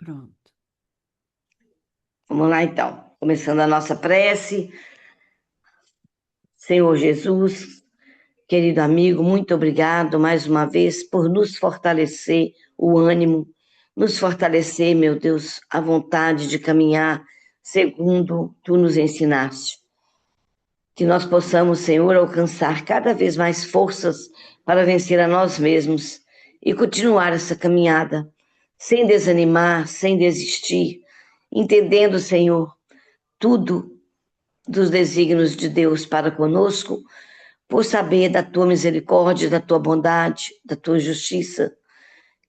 Pronto. Vamos lá, então. Começando a nossa prece. Senhor Jesus, querido amigo, muito obrigado mais uma vez por nos fortalecer o ânimo, nos fortalecer, meu Deus, a vontade de caminhar segundo tu nos ensinaste. Que nós possamos, Senhor, alcançar cada vez mais forças para vencer a nós mesmos e continuar essa caminhada, sem desanimar, sem desistir, entendendo, Senhor, tudo dos desígnios de Deus para conosco, por saber da tua misericórdia, da tua bondade, da tua justiça,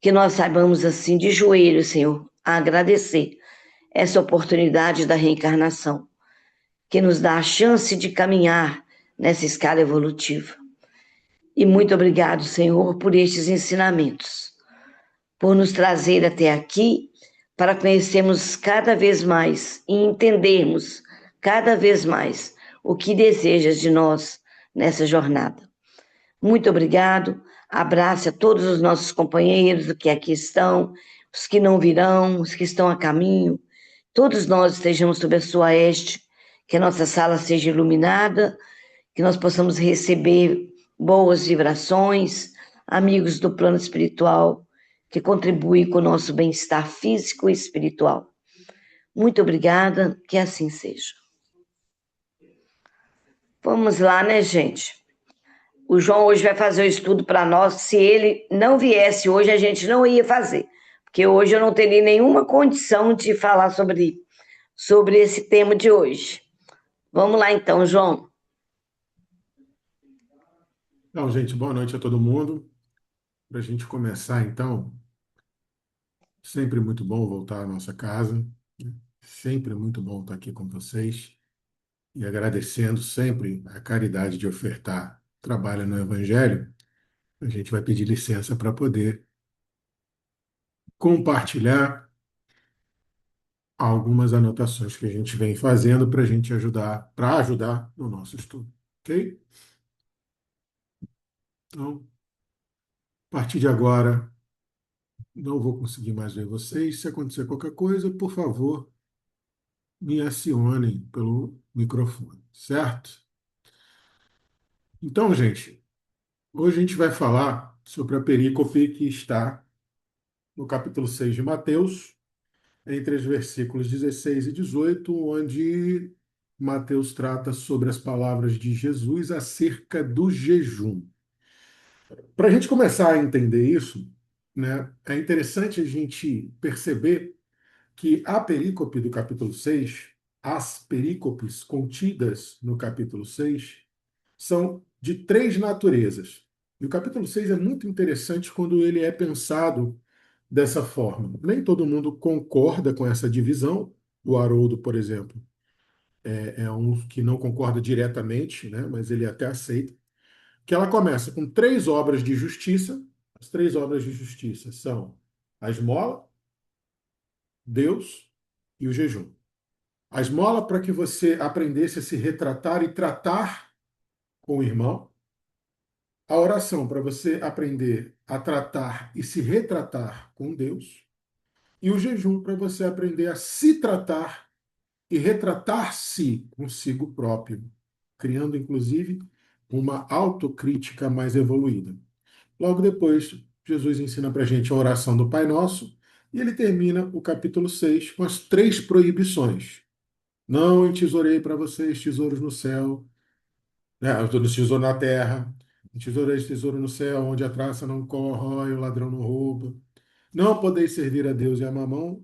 que nós saibamos assim de joelhos, Senhor, a agradecer essa oportunidade da reencarnação, que nos dá a chance de caminhar nessa escala evolutiva. E muito obrigado, Senhor, por estes ensinamentos, por nos trazer até aqui para conhecermos cada vez mais e entendermos cada vez mais o que desejas de nós nessa jornada. Muito obrigado, abraço a todos os nossos companheiros que aqui estão, os que não virão, os que estão a caminho, todos nós estejamos sob a sua haste, que a nossa sala seja iluminada, que nós possamos receber boas vibrações, amigos do plano espiritual, que contribuem com o nosso bem-estar físico e espiritual. Muito obrigada, que assim seja. Vamos lá, né, gente? O João hoje vai fazer o estudo para nós. Se ele não viesse hoje, a gente não ia fazer, porque hoje eu não teria nenhuma condição de falar sobre esse tema de hoje. Vamos lá então, João. Então, gente, boa noite a todo mundo. Para a gente começar, então, sempre muito bom voltar à nossa casa, né? Sempre muito bom estar aqui com vocês e agradecendo sempre a caridade de ofertar trabalho no Evangelho. A gente vai pedir licença para poder compartilhar algumas anotações que a gente vem fazendo para a gente ajudar, para ajudar no nosso estudo, ok? Então, a partir de agora, não vou conseguir mais ver vocês. Se acontecer qualquer coisa, por favor, me acionem pelo microfone, certo? Então, gente, hoje a gente vai falar sobre a perícope que está no capítulo 6 de Mateus, entre os versículos 16 e 18, onde Mateus trata sobre as palavras de Jesus acerca do jejum. Para a gente começar a entender isso, né, é interessante a gente perceber que a perícope do capítulo 6, as perícopes contidas no capítulo 6, são de três naturezas. E o capítulo 6 é muito interessante quando ele é pensado dessa forma. Nem todo mundo concorda com essa divisão. O Haroldo, por exemplo, é um que não concorda diretamente, né, mas ele até aceita. Que ela começa com três obras de justiça. As três obras de justiça são a esmola, Deus e o jejum. A esmola para que você aprendesse a se retratar e tratar com o irmão. A oração para você aprender a tratar e se retratar com Deus. E o jejum para você aprender a se tratar e retratar-se consigo próprio, criando inclusive uma autocrítica mais evoluída. Logo depois, Jesus ensina para a gente a oração do Pai Nosso e ele termina o capítulo 6 com as três proibições. Não entesourei para vocês tesouros no céu, né? Eu estou no tesouro na terra, entesourei esse tesouro no céu, onde a traça não corrói, o ladrão não rouba. Não podeis servir a Deus e a mamão,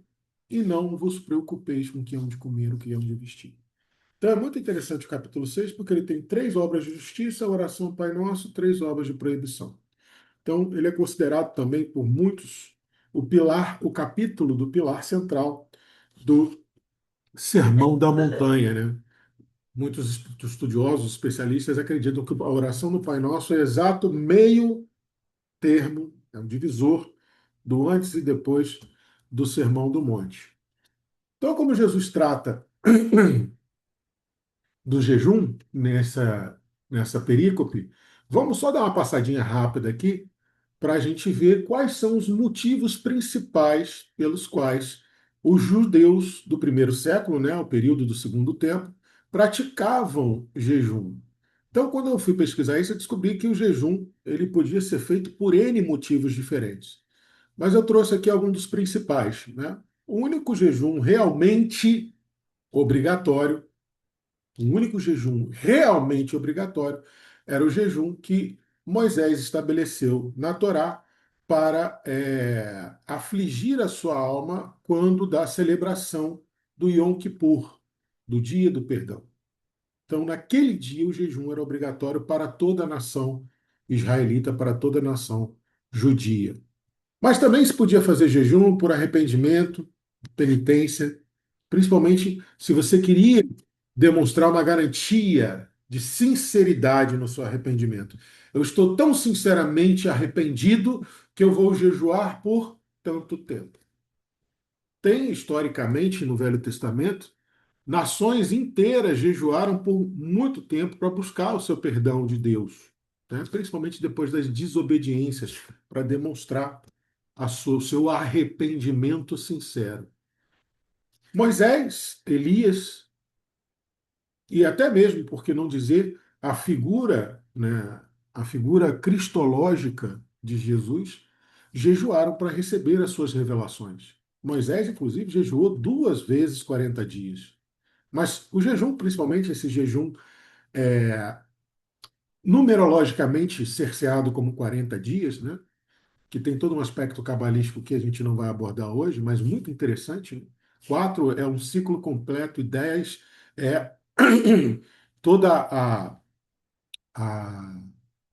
e não vos preocupeis com o que hão de comer, o que hão de vestir. Então é muito interessante o capítulo 6, porque ele tem três obras de justiça, a oração ao Pai Nosso, três obras de proibição. Então ele é considerado também por muitos o pilar, o capítulo do pilar central do Sermão da Montanha, né? Muitos estudiosos, especialistas acreditam que a oração do Pai Nosso é exato meio termo, é um divisor do antes e depois do Sermão do Monte. Então, como Jesus trata do jejum nessa perícope, vamos só dar uma passadinha rápida aqui para a gente ver quais são os motivos principais pelos quais os judeus do primeiro século, né, o período do segundo templo, praticavam jejum. Então, quando eu fui pesquisar isso, eu descobri que o jejum ele podia ser feito por N motivos diferentes. Mas eu trouxe aqui alguns dos principais, né? O único jejum realmente obrigatório, o único jejum realmente obrigatório era o jejum que Moisés estabeleceu na Torá para afligir a sua alma quando da celebração do Yom Kippur, do Dia do Perdão. Então, naquele dia, o jejum era obrigatório para toda a nação israelita, para toda a nação judia. Mas também se podia fazer jejum por arrependimento, penitência, principalmente se você queria demonstrar uma garantia de sinceridade no seu arrependimento. Eu estou tão sinceramente arrependido que eu vou jejuar por tanto tempo. Tem, historicamente, no Velho Testamento, nações inteiras jejuaram por muito tempo para buscar o seu perdão de Deus, né? Principalmente depois das desobediências, para demonstrar o seu arrependimento sincero. Moisés, Elias e até mesmo, por que não dizer, a figura, né, a figura cristológica de Jesus, jejuaram para receber as suas revelações. Moisés, inclusive, jejuou 2 vezes 40 dias. Mas o jejum, principalmente esse jejum numerologicamente cerceado como 40 dias, né? Que tem todo um aspecto cabalístico que a gente não vai abordar hoje, mas muito interessante, né? 4 é um ciclo completo e 10 é toda a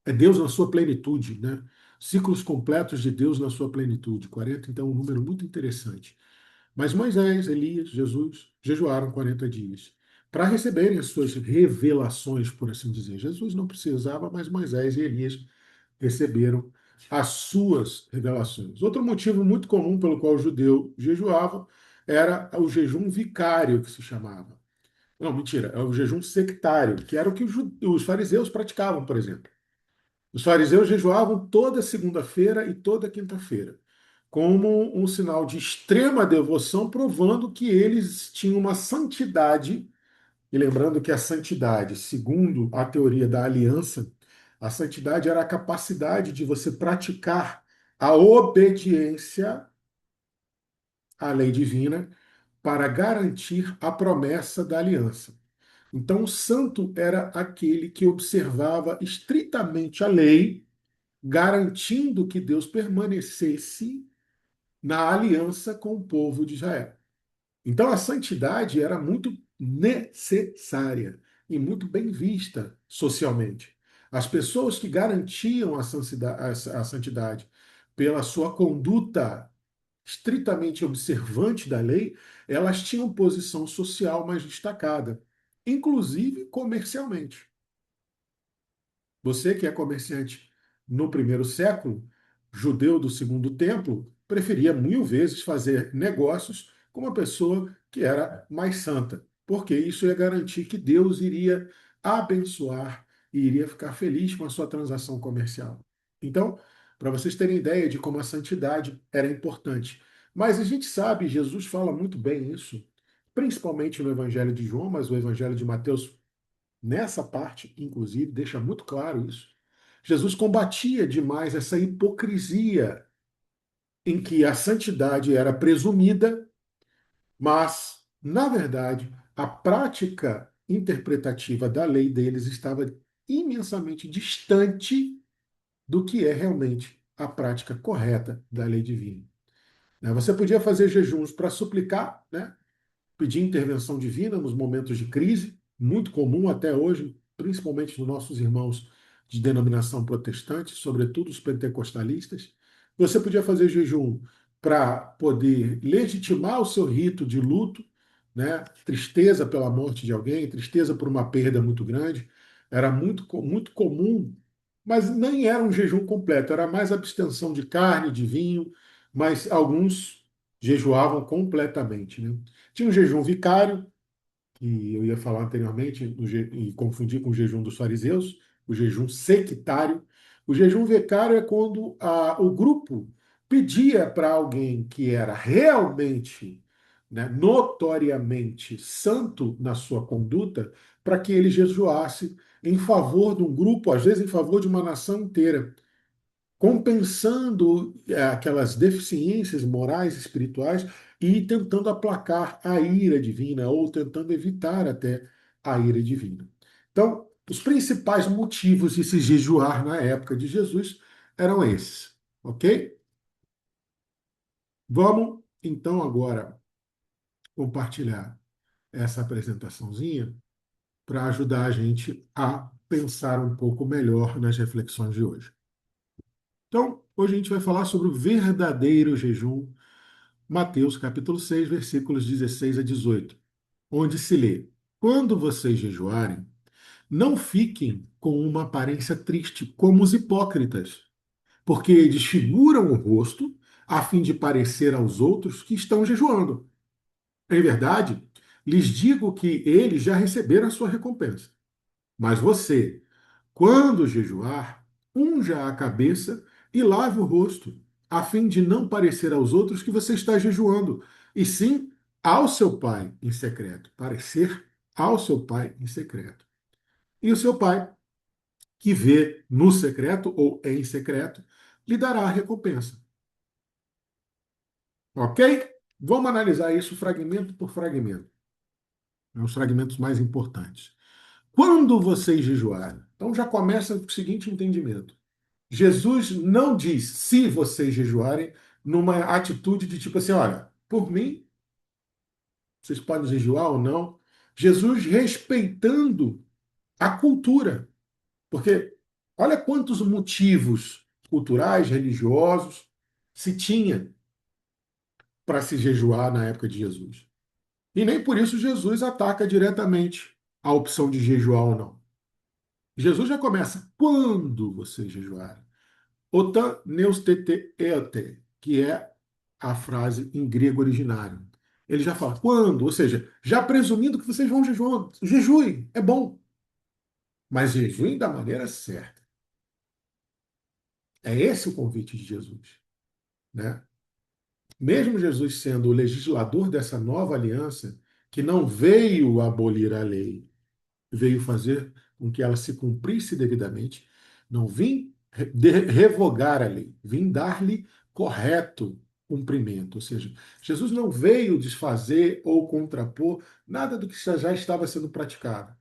é Deus na sua plenitude, né? Ciclos completos de Deus na sua plenitude. 40, então, é um número muito interessante. Mas Moisés, Elias, Jesus jejuaram 40 dias para receberem as suas revelações, por assim dizer. Jesus não precisava, mas Moisés e Elias receberam as suas revelações. Outro motivo muito comum pelo qual o judeu jejuava era o jejum vicário, que se chamava. Não, mentira, é o jejum sectário, que era o que os fariseus praticavam, por exemplo. Os fariseus jejuavam toda segunda-feira e toda quinta-feira, como um sinal de extrema devoção, provando que eles tinham uma santidade. E lembrando que a santidade, segundo a teoria da aliança, a santidade era a capacidade de você praticar a obediência à lei divina para garantir a promessa da aliança. Então, o santo era aquele que observava estritamente a lei, garantindo que Deus permanecesse na aliança com o povo de Israel. Então, a santidade era muito necessária e muito bem vista socialmente. As pessoas que garantiam a santidade pela sua conduta estritamente observante da lei, elas tinham posição social mais destacada, inclusive comercialmente. Você que é comerciante no primeiro século, judeu do segundo templo, preferia 1000 vezes fazer negócios com uma pessoa que era mais santa, porque isso ia garantir que Deus iria abençoar e iria ficar feliz com a sua transação comercial. Então, para vocês terem ideia de como a santidade era importante. Mas a gente sabe, Jesus fala muito bem isso, principalmente no Evangelho de João, mas o Evangelho de Mateus nessa parte, inclusive, deixa muito claro isso. Jesus combatia demais essa hipocrisia em que a santidade era presumida, mas, na verdade, a prática interpretativa da lei deles estava imensamente distante do que é realmente a prática correta da lei divina. Né? Você podia fazer jejuns para suplicar, né? Pedir intervenção divina nos momentos de crise, muito comum até hoje, principalmente nos nossos irmãos de denominação protestante, sobretudo os pentecostalistas. Você podia fazer jejum para poder legitimar o seu rito de luto, né? Tristeza pela morte de alguém, tristeza por uma perda muito grande. Era muito comum, mas nem era um jejum completo, era mais abstenção de carne, de vinho, mas alguns jejuavam completamente, né? Tinha um jejum vicário, que eu ia falar anteriormente, e confundir com o jejum dos fariseus, o jejum sectário. O jejum vicário é quando o grupo pedia para alguém que era realmente né, notoriamente santo na sua conduta, para que ele jejuasse em favor de um grupo, às vezes em favor de uma nação inteira, compensando aquelas deficiências morais e espirituais e tentando aplacar a ira divina ou tentando evitar até a ira divina. Então, os principais motivos de se jejuar na época de Jesus eram esses, ok? Vamos então agora compartilhar essa apresentaçãozinha para ajudar a gente a pensar um pouco melhor nas reflexões de hoje. Então, hoje a gente vai falar sobre o verdadeiro jejum, Mateus capítulo 6, versículos 16 a 18, onde se lê: Quando vocês jejuarem, não fiquem com uma aparência triste, como os hipócritas, porque desfiguram o rosto a fim de parecer aos outros que estão jejuando. Em verdade, lhes digo que eles já receberam a sua recompensa. Mas você, quando jejuar, unja a cabeça e lave o rosto, a fim de não parecer aos outros que você está jejuando, e sim ao seu pai em secreto. Parecer ao seu pai em secreto. E o seu pai, que vê no secreto ou em secreto, lhe dará a recompensa. Ok? Vamos analisar isso fragmento por fragmento. Os fragmentos mais importantes. Quando vocês jejuarem, então já começa com o seguinte entendimento. Jesus não diz se vocês jejuarem numa atitude de tipo assim, olha, por mim, vocês podem jejuar ou não. Jesus respeitando a cultura, porque olha quantos motivos culturais, religiosos se tinha para se jejuar na época de Jesus. E nem por isso Jesus ataca diretamente a opção de jejuar ou não. Jesus já começa quando vocês jejuarem. Otan neustete eote, que é a frase em grego originário. Ele já fala quando, ou seja, já presumindo que vocês vão jejuar. Jejuem, é bom, mas jejuem da maneira certa. É esse o convite de Jesus, né? Mesmo Jesus sendo o legislador dessa nova aliança, que não veio abolir a lei, veio fazer com que ela se cumprisse devidamente, não vim revogar a lei, vim dar-lhe correto cumprimento. Ou seja, Jesus não veio desfazer ou contrapor nada do que já estava sendo praticado.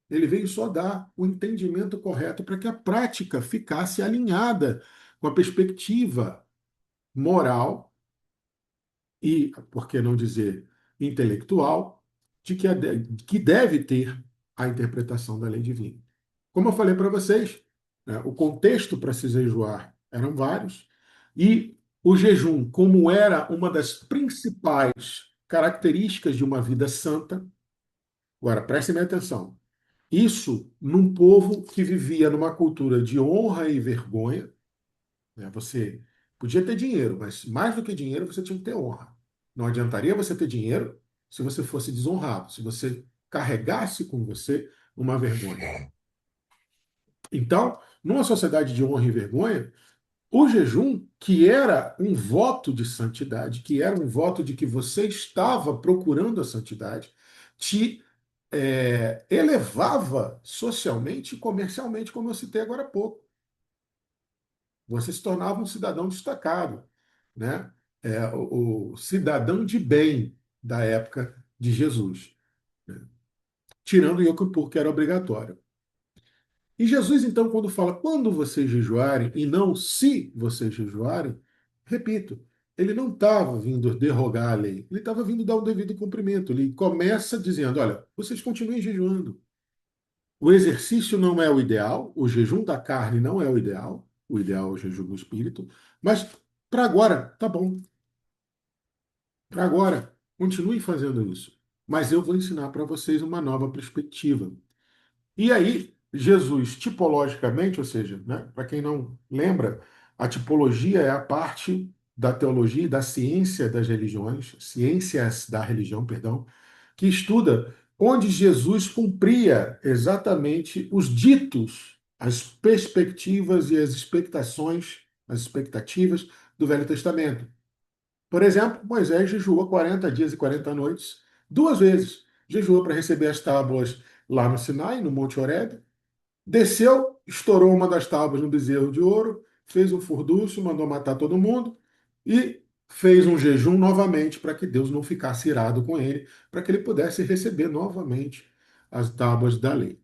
Ele veio só dar o entendimento correto para que a prática ficasse alinhada com a perspectiva moral e, por que não dizer, intelectual, que deve ter a interpretação da lei divina. Como eu falei para vocês, né, o contexto para se jejuar eram vários, e o jejum, como era uma das principais características de uma vida santa, agora prestem bem atenção, isso num povo que vivia numa cultura de honra e vergonha, né? Você podia ter dinheiro, mas mais do que dinheiro, você tinha que ter honra. Não adiantaria você ter dinheiro se você fosse desonrado, se você carregasse com você uma vergonha. Então, numa sociedade de honra e vergonha, o jejum, que era um voto de santidade, que era um voto de que você estava procurando a santidade, te elevava socialmente e comercialmente, como eu citei agora há pouco. Você se tornava um cidadão destacado, né? O cidadão de bem da época de Jesus, né? Tirando o Yom Kippur, que era obrigatório. E Jesus, então, quando fala quando vocês jejuarem e não se vocês jejuarem, repito, ele não estava vindo derrogar a lei, ele estava vindo dar o devido cumprimento. Ele começa dizendo: olha, vocês continuem jejuando. O exercício não é o ideal, o jejum da carne não é o ideal é o jejum do espírito, mas para agora, tá bom. Para agora, continue fazendo isso. Mas eu vou ensinar para vocês uma nova perspectiva. E aí, Jesus, tipologicamente, ou seja, né, para quem não lembra, a tipologia é a parte da teologia e da ciência das religiões, ciências da religião, perdão, que estuda onde Jesus cumpria exatamente os ditos, as perspectivas e as expectações, as expectativas do Velho Testamento. Por exemplo, Moisés jejuou 40 dias e 40 noites, duas vezes. Jejuou para receber as tábuas lá no Sinai, no Monte Horebe. Desceu, estourou uma das tábuas no bezerro de ouro, fez um furdúncio, mandou matar todo mundo e fez um jejum novamente para que Deus não ficasse irado com ele, para que ele pudesse receber novamente as tábuas da lei.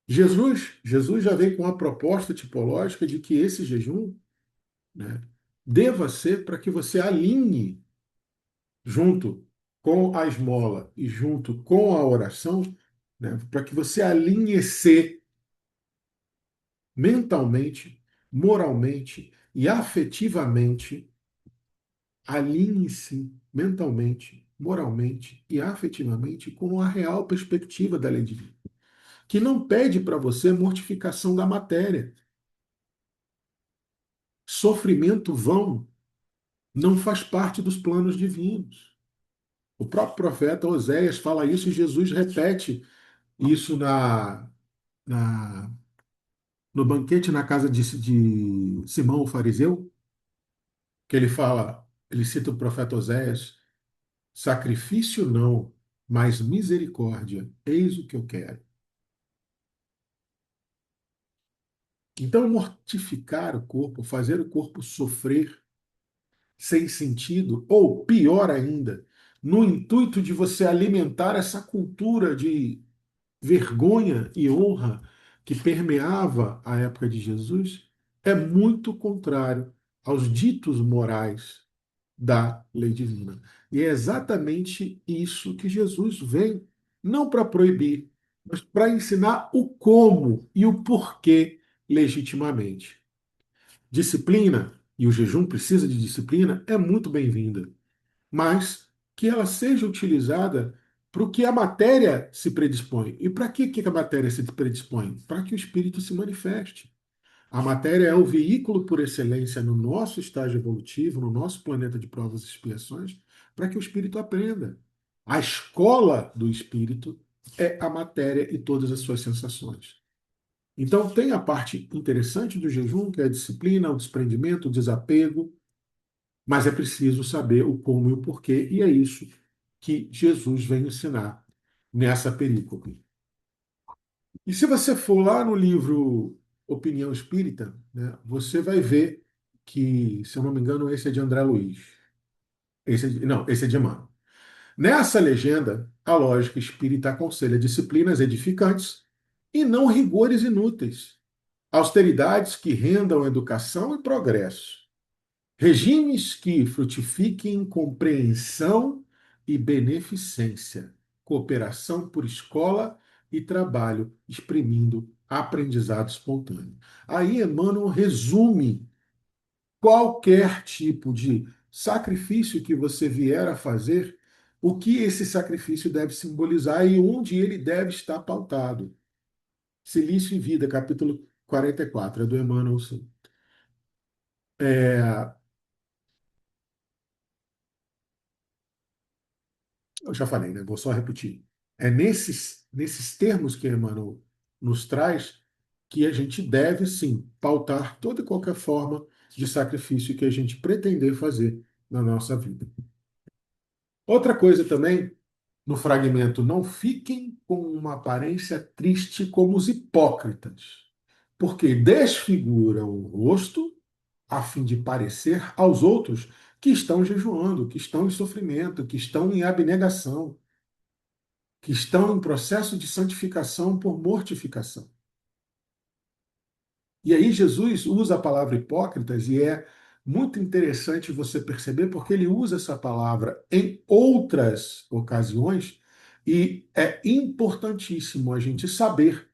Jesus já veio com a proposta tipológica de que esse jejum, né, deva ser para que você alinhe junto com a esmola e junto com a oração, né, para que você alinhe-se mentalmente, moralmente e afetivamente, alinhe-se mentalmente, moralmente e afetivamente com a real perspectiva da lei divina, que não pede para você mortificação da matéria. Sofrimento vão não faz parte dos planos divinos. O próprio profeta Oséias fala isso e Jesus repete isso na, no banquete na casa de Simão o fariseu, que ele fala, ele cita o profeta Oséias: sacrifício não, mas misericórdia, eis o que eu quero. Então, mortificar o corpo, fazer o corpo sofrer sem sentido, ou pior ainda, no intuito de você alimentar essa cultura de vergonha e honra que permeava a época de Jesus, é muito contrário aos ditos morais da lei divina. E é exatamente isso que Jesus vem, não para proibir, mas para ensinar o como e o porquê legitimamente. Disciplina, e o jejum precisa de disciplina, é muito bem-vinda, mas que ela seja utilizada para o que a matéria se predispõe. E para que a matéria se predispõe? Para que o espírito se manifeste. A matéria é o veículo por excelência no nosso estágio evolutivo, no nosso planeta de provas e expiações, para que o espírito aprenda. A escola do espírito é a matéria e todas as suas sensações. Então, tem a parte interessante do jejum, que é a disciplina, o desprendimento, o desapego, mas é preciso saber o como e o porquê, e é isso que Jesus vem ensinar nessa perícope. E se você for lá no livro Opinião Espírita, né, você vai ver que, se eu não me engano, esse é de André Luiz. Não, esse é de Emmanuel. Nessa legenda, a lógica espírita aconselha disciplinas edificantes e não rigores inúteis, austeridades que rendam educação e progresso, regimes que frutifiquem compreensão e beneficência, cooperação por escola e trabalho, exprimindo aprendizado espontâneo. Aí Emmanuel resume qualquer tipo de sacrifício que você vier a fazer, o que esse sacrifício deve simbolizar e onde ele deve estar pautado. Silício e Vida, capítulo 44, é do Emmanuel. Sim. É, eu já falei, né? Vou só repetir. É nesses termos que Emmanuel nos traz que a gente deve, sim, pautar toda e qualquer forma de sacrifício que a gente pretender fazer na nossa vida. Outra coisa também, no fragmento, não fiquem com uma aparência triste como os hipócritas, porque desfiguram o rosto a fim de parecer aos outros que estão jejuando, que estão em sofrimento, que estão em abnegação, que estão em processo de santificação por mortificação. E aí Jesus usa a palavra hipócritas e é muito interessante você perceber porque ele usa essa palavra em outras ocasiões e é importantíssimo a gente saber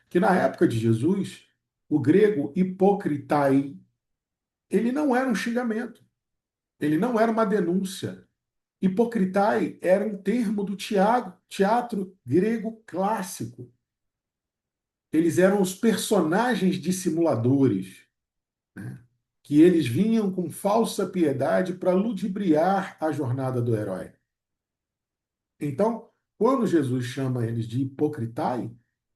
que na época de Jesus, o grego hipocritai, ele não era um xingamento, ele não era uma denúncia. Hipocritai era um termo do teatro grego clássico. Eles eram os personagens dissimuladores, né? Que eles vinham com falsa piedade para ludibriar a jornada do herói. Então, quando Jesus chama eles de hipocritai,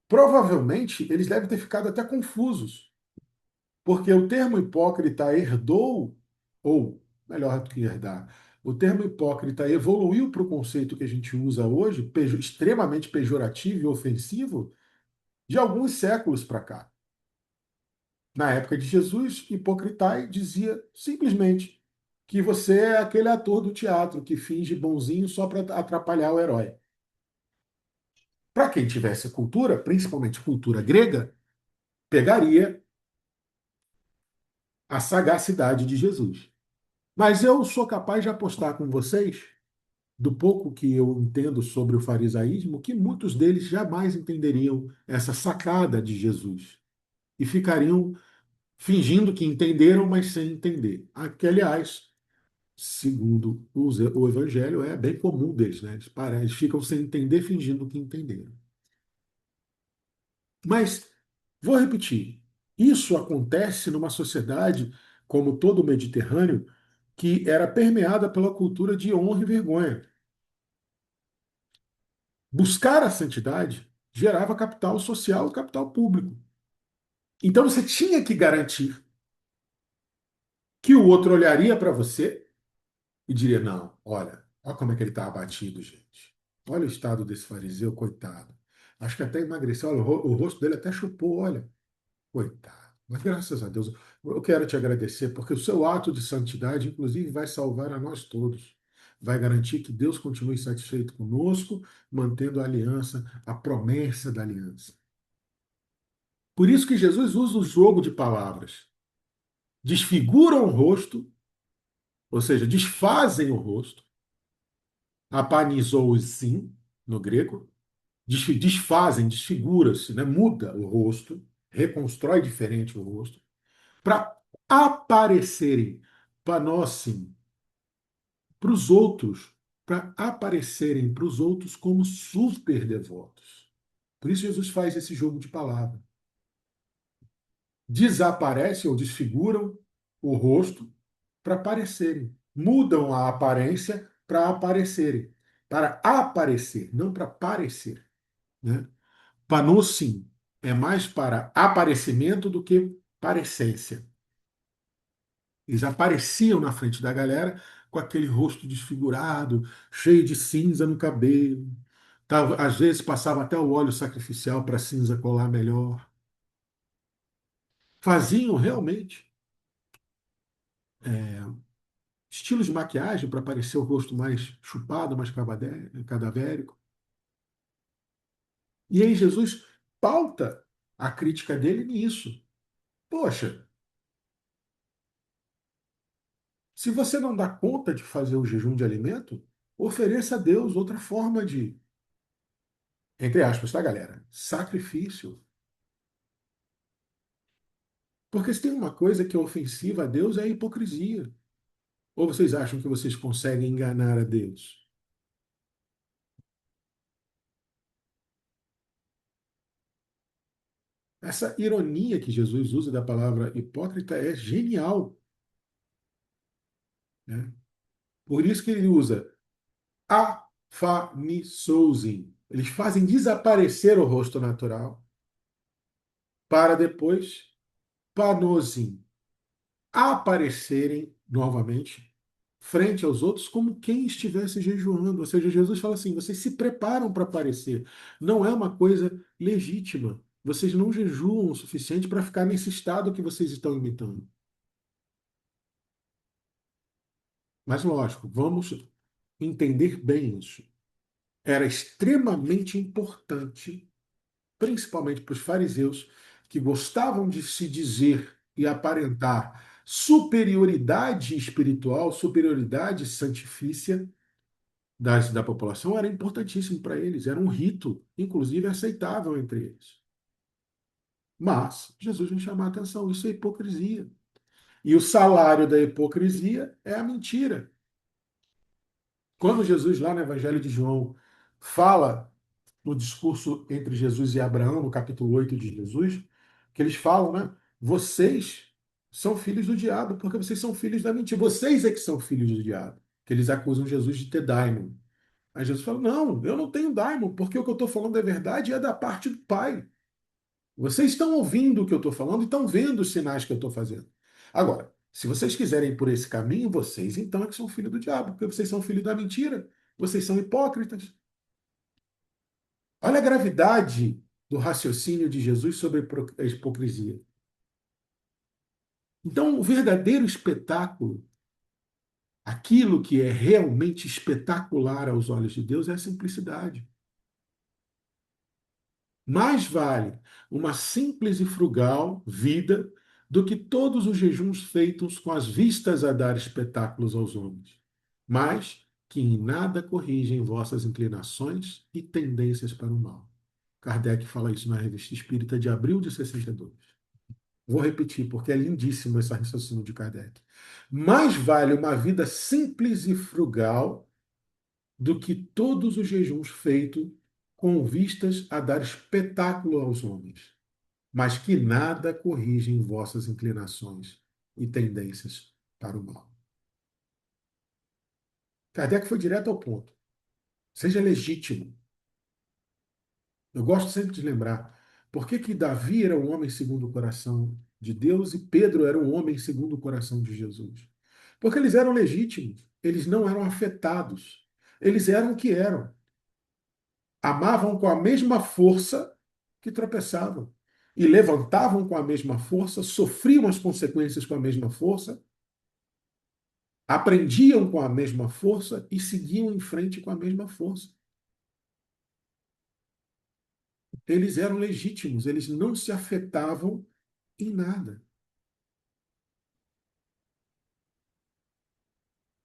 provavelmente eles devem ter ficado até confusos, porque o termo hipócrita herdou, ou melhor do que herdar. O termo hipócrita evoluiu para o conceito que a gente usa hoje, extremamente pejorativo e ofensivo, de alguns séculos para cá. Na época de Jesus, hipocritai dizia simplesmente que você é aquele ator do teatro que finge bonzinho só para atrapalhar o herói. Para quem tivesse cultura, principalmente cultura grega, pegaria a sagacidade de Jesus. Mas eu sou capaz de apostar com vocês, do pouco que eu entendo sobre o farisaísmo, que muitos deles jamais entenderiam essa sacada de Jesus e ficariam fingindo que entenderam, mas sem entender. Que, aliás, segundo o Evangelho, é bem comum deles, né? Eles ficam sem entender, fingindo que entenderam. Mas, vou repetir, isso acontece numa sociedade, como todo o Mediterrâneo, que era permeada pela cultura de honra e vergonha. Buscar a santidade gerava capital social e capital público. Então você tinha que garantir que o outro olharia para você e diria: não, olha como é que ele está abatido, gente. Olha o estado desse fariseu, coitado. Acho que até emagreceu, olha, o rosto dele até chupou, olha, coitado. Mas graças a Deus, eu quero te agradecer, porque o seu ato de santidade, inclusive, vai salvar a nós todos. Vai garantir que Deus continue satisfeito conosco, mantendo a aliança, a promessa da aliança. Por isso que Jesus usa o jogo de palavras. Desfiguram o rosto, ou seja, desfazem o rosto, apanizou sim, no grego, desfazem, desfigura-se, né? Muda o rosto, reconstrói diferente o rosto, para aparecerem panossim para os outros, para aparecerem para os outros como super devotos. Por isso Jesus faz esse jogo de palavras. Desaparecem ou desfiguram o rosto para aparecerem. Mudam a aparência para aparecerem. Para aparecer, não para parecer. Né? Panossim é mais para aparecimento do que parecência. Eles apareciam na frente da galera com aquele rosto desfigurado, cheio de cinza no cabelo. Às vezes passava até o óleo sacrificial para a cinza colar melhor. Faziam realmente estilos de maquiagem para parecer o rosto mais chupado, mais cadavérico. E aí Jesus pauta a crítica dele nisso. Poxa, se você não dá conta de fazer o jejum de alimento, ofereça a Deus outra forma de, entre aspas, tá, galera? Sacrifício. Porque se tem uma coisa que é ofensiva a Deus é a hipocrisia. Ou vocês acham que vocês conseguem enganar a Deus? Essa ironia que Jesus usa da palavra hipócrita é genial, né? Por isso que ele usa afanisousin. Eles fazem desaparecer o rosto natural para depois panosin, aparecerem novamente frente aos outros como quem estivesse jejuando. Ou seja, Jesus fala assim: vocês se preparam para aparecer. Não é uma coisa legítima. Vocês não jejuam o suficiente para ficar nesse estado que vocês estão imitando. Mas, lógico, vamos entender bem isso. Era extremamente importante, principalmente para os fariseus, que gostavam de se dizer e aparentar superioridade espiritual, superioridade santifícia da população, era importantíssimo para eles, era um rito, inclusive aceitável entre eles. Mas Jesus vem chamar a atenção, isso é hipocrisia. E o salário da hipocrisia é a mentira. Quando Jesus, lá no Evangelho de João, fala no discurso entre Jesus e Abraão, no capítulo 8 de Jesus, que eles falam, né? Vocês são filhos do diabo, porque vocês são filhos da mentira. Vocês é que são filhos do diabo. Que eles acusam Jesus de ter daimon. Aí Jesus fala: não, eu não tenho daimon, porque o que eu estou falando é verdade e é da parte do Pai. Vocês estão ouvindo o que eu estou falando e estão vendo os sinais que eu estou fazendo. Agora, Se vocês quiserem ir por esse caminho, vocês então é que são filhos do diabo, porque vocês são filhos da mentira, vocês são hipócritas. Olha a gravidade do raciocínio de Jesus sobre a hipocrisia. Então, o verdadeiro espetáculo, aquilo que é realmente espetacular aos olhos de Deus, é a simplicidade. Mais vale uma simples e frugal vida do que todos os jejuns feitos com as vistas a dar espetáculos aos homens, mas que em nada corrigem vossas inclinações e tendências para o mal. Kardec fala isso na Revista Espírita de abril de 62. Vou repetir, porque é lindíssimo esse raciocínio de Kardec. Mais vale uma vida simples e frugal do que todos os jejuns feitos com vistas a dar espetáculo aos homens, mas que nada corrigem vossas inclinações e tendências para o mal. Kardec foi direto ao ponto. Seja legítimo. Eu gosto sempre de lembrar por que Davi era um homem segundo o coração de Deus e Pedro era um homem segundo o coração de Jesus. Porque eles eram legítimos, eles não eram afetados, eles eram o que eram. Amavam com a mesma força que tropeçavam. E levantavam com a mesma força, sofriam as consequências com a mesma força, aprendiam com a mesma força e seguiam em frente com a mesma força. Eles eram legítimos, eles não se afetavam em nada.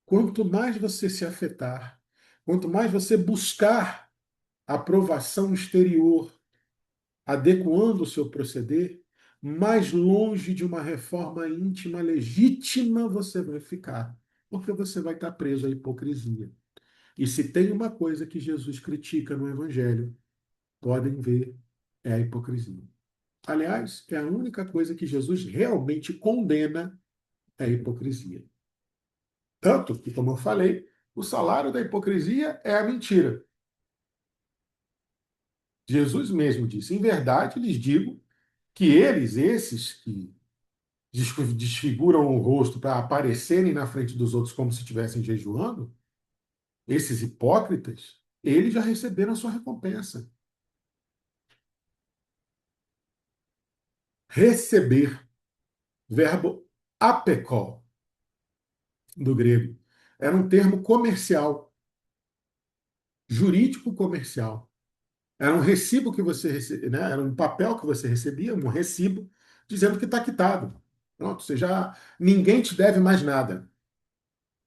Quanto mais você se afetar, quanto mais você buscar aprovação exterior, adequando o seu proceder, mais longe de uma reforma íntima legítima você vai ficar, porque você vai estar preso à hipocrisia. E se tem uma coisa que Jesus critica no Evangelho, podem ver, é a hipocrisia. Aliás, é a única coisa que Jesus realmente condena é a hipocrisia. Tanto que, como eu falei, o salário da hipocrisia é a mentira. Jesus mesmo disse: em verdade lhes digo que eles, esses que desfiguram o rosto para aparecerem na frente dos outros como se estivessem jejuando, esses hipócritas, eles já receberam a sua recompensa. Receber, verbo apekó, do grego, era um termo comercial, jurídico comercial. Era um recibo que você recebia, né? Era um papel que você recebia, um recibo, dizendo que está quitado. Pronto, você já ninguém te deve mais nada.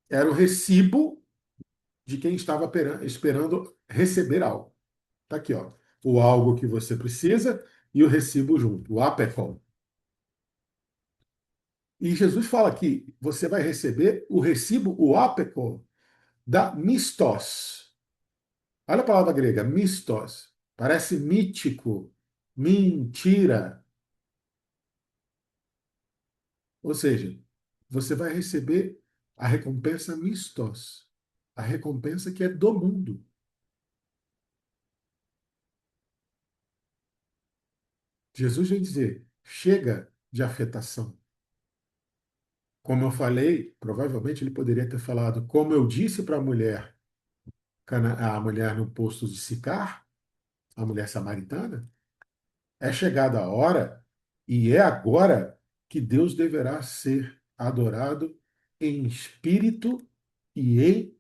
Era o recibo de quem estava esperando receber algo. Está aqui, ó. O algo que você precisa e o recibo junto, o apecol. E Jesus fala que você vai receber o recibo, o apecol, da mistos. Olha a palavra grega, mistos. Parece mítico, mentira. Ou seja, você vai receber a recompensa mistos, a recompensa que é do mundo. Jesus vem dizer: chega de afetação. Como eu falei, provavelmente ele poderia ter falado, como eu disse para a mulher no posto de Sicar, a mulher samaritana, é chegada a hora e é agora que Deus deverá ser adorado em espírito e em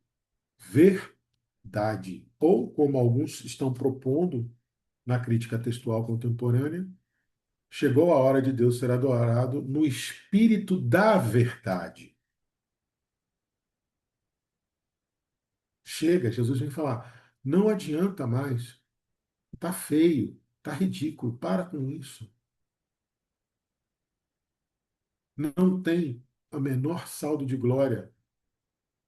verdade. Ou, como alguns estão propondo na crítica textual contemporânea, chegou a hora de Deus ser adorado no espírito da verdade. Chega, Jesus vem falar, não adianta mais, tá feio, tá ridículo, para com isso. Não tem a menor saldo de glória.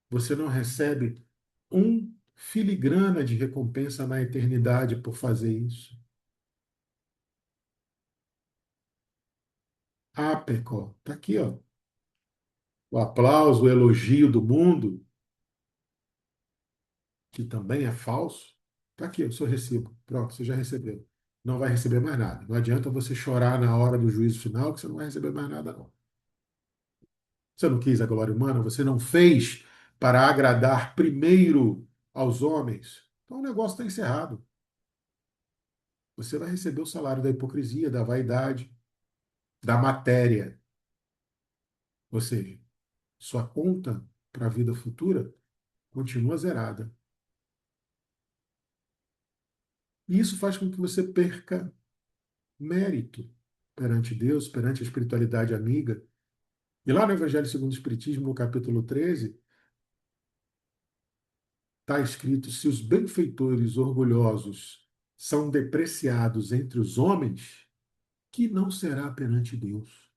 Você não recebe um filigrana de recompensa na eternidade por fazer isso. Ah, Pecó, tá aqui, ó. O aplauso, o elogio do mundo, que também é falso, tá aqui, o seu recibo. Pronto, você já recebeu. Não vai receber mais nada. Não adianta você chorar na hora do juízo final, que você não vai receber mais nada, não. Você não quis a glória humana, você não fez para agradar primeiro aos homens. Então o negócio está encerrado. Você vai receber o salário da hipocrisia, da vaidade, da matéria. Ou seja, sua conta para a vida futura continua zerada. E isso faz com que você perca mérito perante Deus, perante a espiritualidade amiga. E lá no Evangelho segundo o Espiritismo, no capítulo 13, está escrito: se os benfeitores orgulhosos são depreciados entre os homens, que não será perante Deus?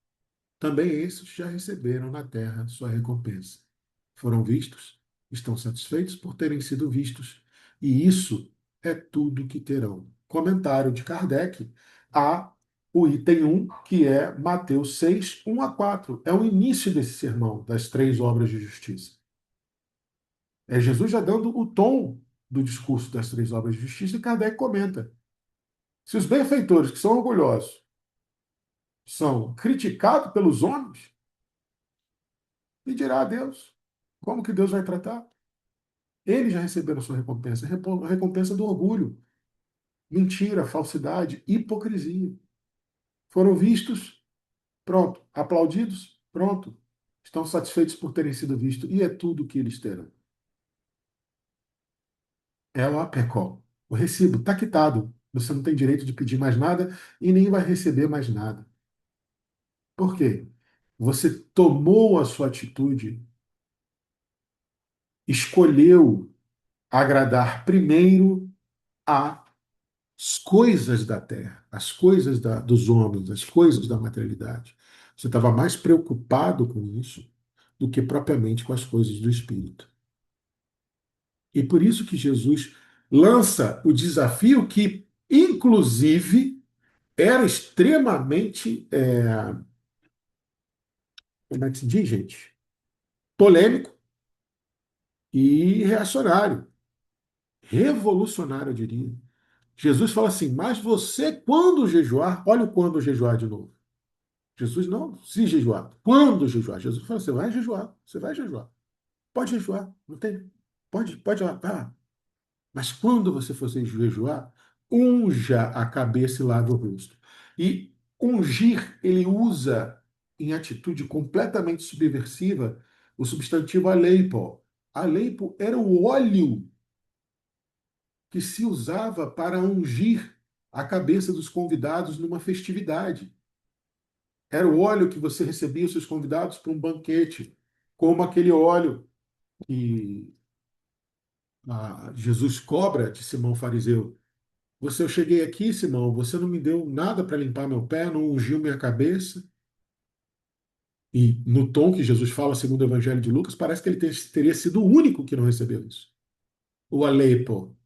Também esses já receberam na terra sua recompensa. Foram vistos, estão satisfeitos por terem sido vistos, e isso é tudo que terão. Comentário de Kardec a o item 1, que é Mateus 6, 1 a 4. É o início desse sermão, das três obras de justiça. É Jesus já dando o tom do discurso das três obras de justiça, e Kardec comenta: se os benfeitores, que são orgulhosos, são criticados pelos homens, e dirá a Deus como que Deus vai tratar? Eles já receberam sua recompensa, a recompensa do orgulho, mentira, falsidade, hipocrisia. Foram vistos, pronto. Aplaudidos, pronto. Estão satisfeitos por terem sido vistos, e é tudo o que eles terão. É o APECOL. O recibo está quitado. Você não tem direito de pedir mais nada e nem vai receber mais nada. Por quê? Você tomou a sua atitude, escolheu agradar primeiro às coisas da terra, as coisas dos homens, as coisas da materialidade. Você estava mais preocupado com isso do que propriamente com as coisas do espírito. E por isso que Jesus lança o desafio que, inclusive, era extremamente, como é que se diz, gente? Polêmico e reacionário, revolucionário, eu diria. Jesus fala assim: mas você, quando jejuar, olha o quando jejuar de novo. Jesus não se jejuar. Quando jejuar? Jesus fala: você vai jejuar, você vai jejuar. Pode jejuar, não tem. Pode lá, vai lá. Mas quando você for jejuar, unja a cabeça e lave o rosto. E ungir, ele usa em atitude completamente subversiva o substantivo aleipo. Aleipo era o óleo que se usava para ungir a cabeça dos convidados numa festividade. Era o óleo que você recebia os seus convidados para um banquete, como aquele óleo que Jesus cobra de Simão fariseu. Eu cheguei aqui, Simão, você não me deu nada para limpar meu pé, não ungiu minha cabeça. E no tom que Jesus fala, segundo o Evangelho de Lucas, parece que ele teria sido o único que não recebeu isso. O aleipo,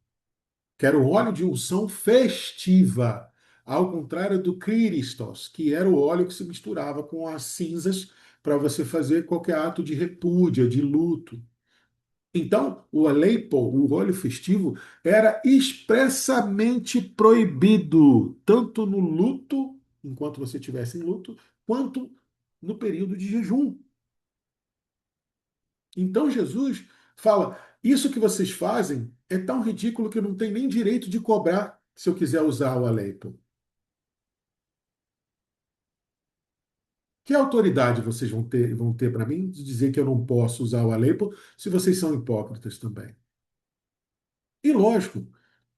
que era o óleo de unção festiva, ao contrário do Christos, que era o óleo que se misturava com as cinzas para você fazer qualquer ato de repúdia, de luto. Então, o aleipo, o óleo festivo, era expressamente proibido, tanto no luto, enquanto você estivesse em luto, quanto no período de jejum. Então, Jesus fala: isso que vocês fazem é tão ridículo que eu não tenho nem direito de cobrar se eu quiser usar o aleipo. Que autoridade vocês vão ter para mim de dizer que eu não posso usar o aleipo se vocês são hipócritas também? E lógico,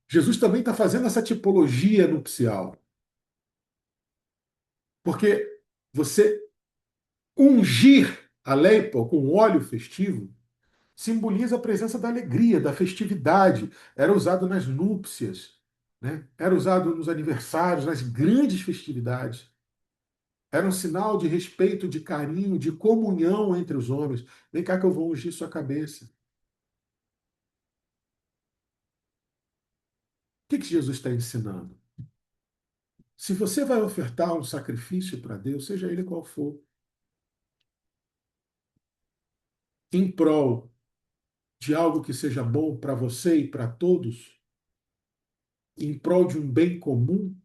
Jesus também está fazendo essa tipologia nupcial. Porque você ungir a leipa com óleo festivo simboliza a presença da alegria, da festividade. Era usado nas núpcias, né? Era usado nos aniversários, nas grandes festividades. Era um sinal de respeito, de carinho, de comunhão entre os homens. Vem cá que eu vou ungir sua cabeça. O que Jesus está ensinando? Se você vai ofertar um sacrifício para Deus, seja ele qual for, em prol de algo que seja bom para você e para todos, em prol de um bem comum,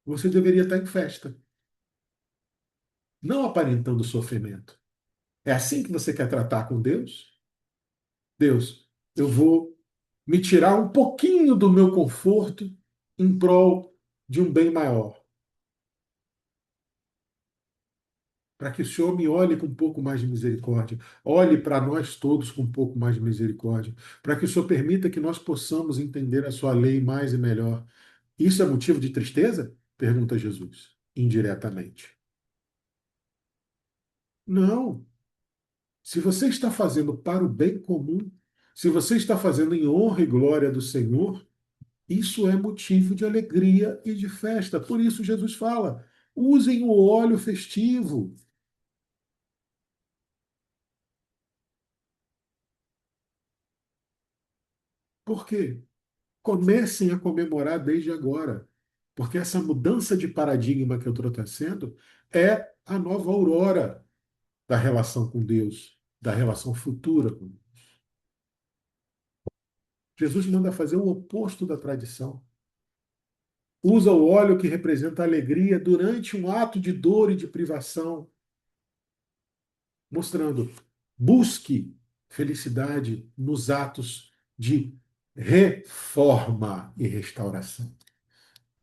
você deveria estar em festa, não aparentando sofrimento. É assim que você quer tratar com Deus? Deus, eu vou me tirar um pouquinho do meu conforto em prol de um bem maior, para que o Senhor me olhe com um pouco mais de misericórdia, olhe para nós todos com um pouco mais de misericórdia, para que o Senhor permita que nós possamos entender a sua lei mais e melhor. Isso é motivo de tristeza? Pergunta Jesus, indiretamente. Não. Se você está fazendo para o bem comum, se você está fazendo em honra e glória do Senhor, isso é motivo de alegria e de festa. Por isso Jesus fala: usem o óleo festivo. Por quê? Comecem a comemorar desde agora. Porque essa mudança de paradigma que eu estou trazendo é a nova aurora da relação com Deus, da relação futura com Deus. Jesus manda fazer o oposto da tradição. Usa o óleo que representa a alegria durante um ato de dor e de privação, mostrando, busque felicidade nos atos de reforma e restauração.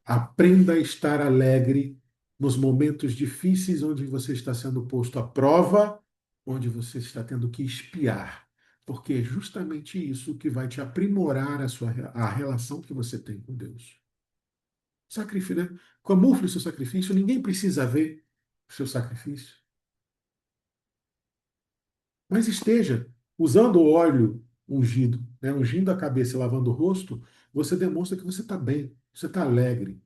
Aprenda a estar alegre nos momentos difíceis onde você está sendo posto à prova, onde você está tendo que espiar, porque é justamente isso que vai te aprimorar a relação que você tem com Deus. Sacrifício, né? Camufle o seu sacrifício, ninguém precisa ver o seu sacrifício. Mas esteja usando o óleo ungido, né? Ungindo a cabeça e lavando o rosto, você demonstra que você está bem, você está alegre.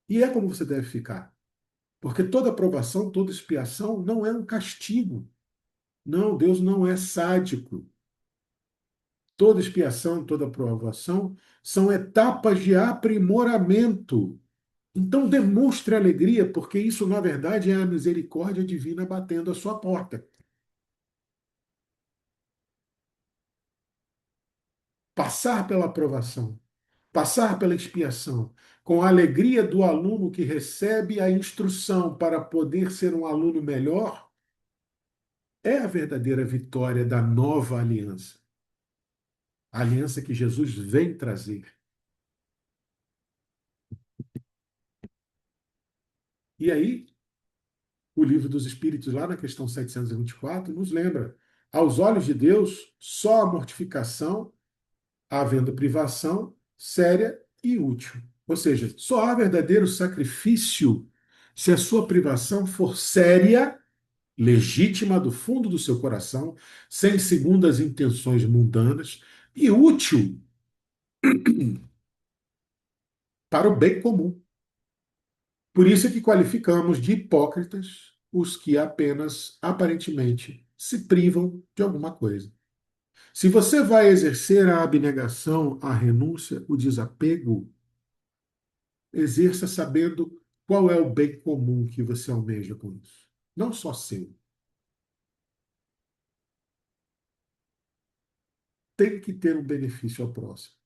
E é como você deve ficar. Porque toda aprovação, toda expiação não é um castigo. Não, Deus não é sádico. Toda expiação, toda aprovação são etapas de aprimoramento. Então demonstre alegria, porque isso, na verdade, é a misericórdia divina batendo à sua porta. Passar pela aprovação, passar pela expiação, com a alegria do aluno que recebe a instrução para poder ser um aluno melhor, é a verdadeira vitória da nova aliança. A aliança que Jesus vem trazer. E aí, o livro dos Espíritos, lá na questão 724, nos lembra: aos olhos de Deus, só a mortificação, havendo privação séria e útil. Ou seja, só há verdadeiro sacrifício se a sua privação for séria, legítima do fundo do seu coração, sem segundas intenções mundanas e útil para o bem comum. Por isso é que qualificamos de hipócritas os que apenas, aparentemente, se privam de alguma coisa. Se você vai exercer a abnegação, a renúncia, o desapego, exerça sabendo qual é o bem comum que você almeja com isso. Não só seu. Tem que ter um benefício ao próximo.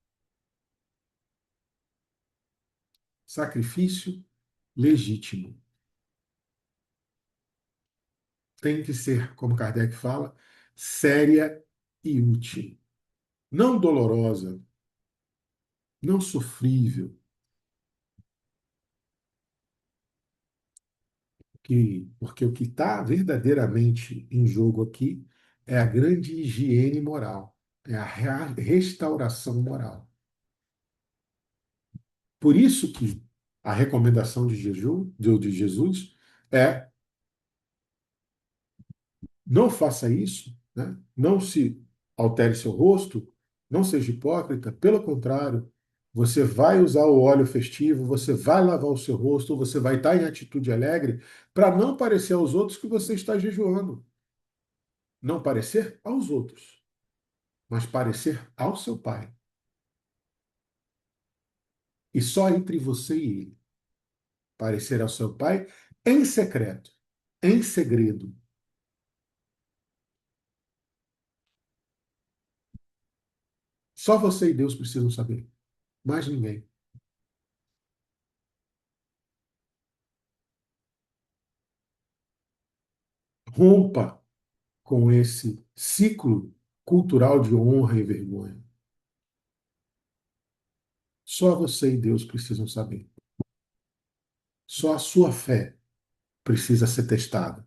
Sacrifício legítimo. Tem que ser, como Kardec fala, séria e útil. Não dolorosa, não sofrível, porque o que está verdadeiramente em jogo aqui é a grande higiene moral, é a restauração moral. Por isso que a recomendação de Jesus é: não faça isso, né? Não se altere seu rosto, não seja hipócrita, pelo contrário, você vai usar o óleo festivo, você vai lavar o seu rosto, você vai estar em atitude alegre para não parecer aos outros que você está jejuando. Não parecer aos outros, mas parecer ao seu Pai. E só entre você e ele. Parecer ao seu Pai em secreto, em segredo. Só você e Deus precisam saber. Mais ninguém. Rompa com esse ciclo cultural de honra e vergonha? Só você e Deus precisam saber. Só a sua fé precisa ser testada.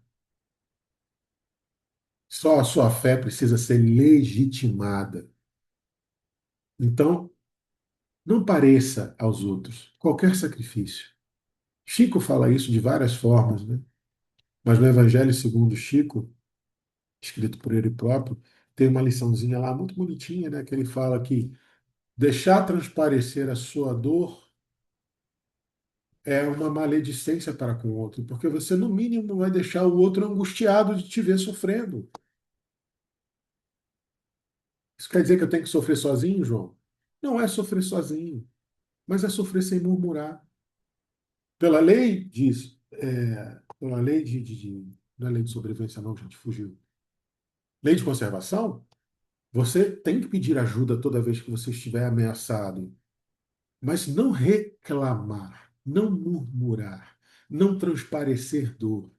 Só a sua fé precisa ser legitimada. Então, não pareça aos outros qualquer sacrifício. Chico fala isso de várias formas, né? Mas no Evangelho segundo Chico, escrito por ele próprio, tem uma liçãozinha lá muito bonitinha, né? Que ele fala que deixar transparecer a sua dor é uma maledicência para com o outro, porque você, no mínimo, vai deixar o outro angustiado de te ver sofrendo. Isso quer dizer que eu tenho que sofrer sozinho, João? Não é sofrer sozinho, mas é sofrer sem murmurar. Pela lei diz, pela lei não é lei de sobrevivência, não, gente, fugiu. Lei de conservação, você tem que pedir ajuda toda vez que você estiver ameaçado, mas não reclamar, não murmurar, não transparecer dor.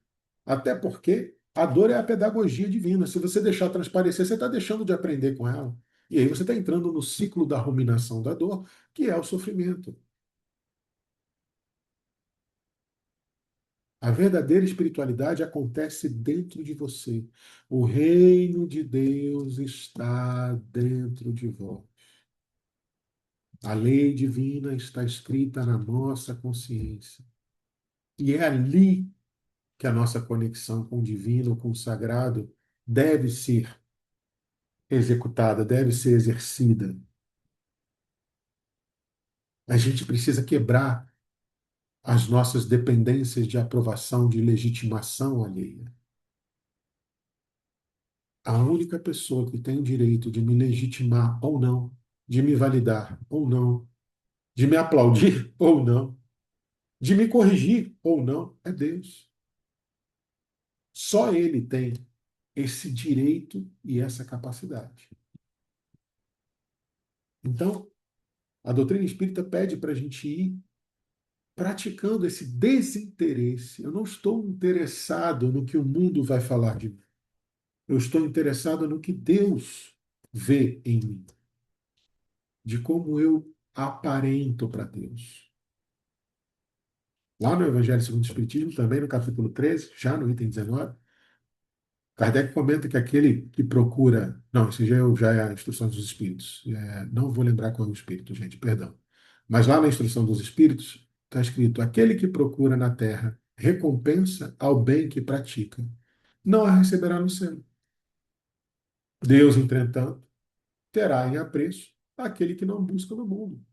Até porque a dor é a pedagogia divina. Se você deixar transparecer, você está deixando de aprender com ela. E aí você está entrando no ciclo da ruminação da dor, que é o sofrimento. A verdadeira espiritualidade acontece dentro de você. O reino de Deus está dentro de vós. A lei divina está escrita na nossa consciência. E é ali que a nossa conexão com o divino, com o sagrado, deve ser executada, deve ser exercida. A gente precisa quebrar as nossas dependências de aprovação, de legitimação alheia. A única pessoa que tem o direito de me legitimar ou não, de me validar ou não, de me aplaudir ou não, de me corrigir ou não, é Deus. Só Ele tem esse direito e essa capacidade. Então, a doutrina espírita pede para a gente ir praticando esse desinteresse. Eu não estou interessado no que o mundo vai falar de mim. Eu estou interessado no que Deus vê em mim, de como eu aparento para Deus. Lá no Evangelho segundo o Espiritismo, também no capítulo 13, já no item 19, Kardec comenta que aquele que procura. Não, isso já é a instrução dos Espíritos. Não vou lembrar qual é o Espírito, gente, perdão. Mas lá na instrução dos Espíritos está escrito: aquele que procura na terra recompensa ao bem que pratica, não a receberá no céu. Deus, entretanto, terá em apreço aquele que não busca no mundo.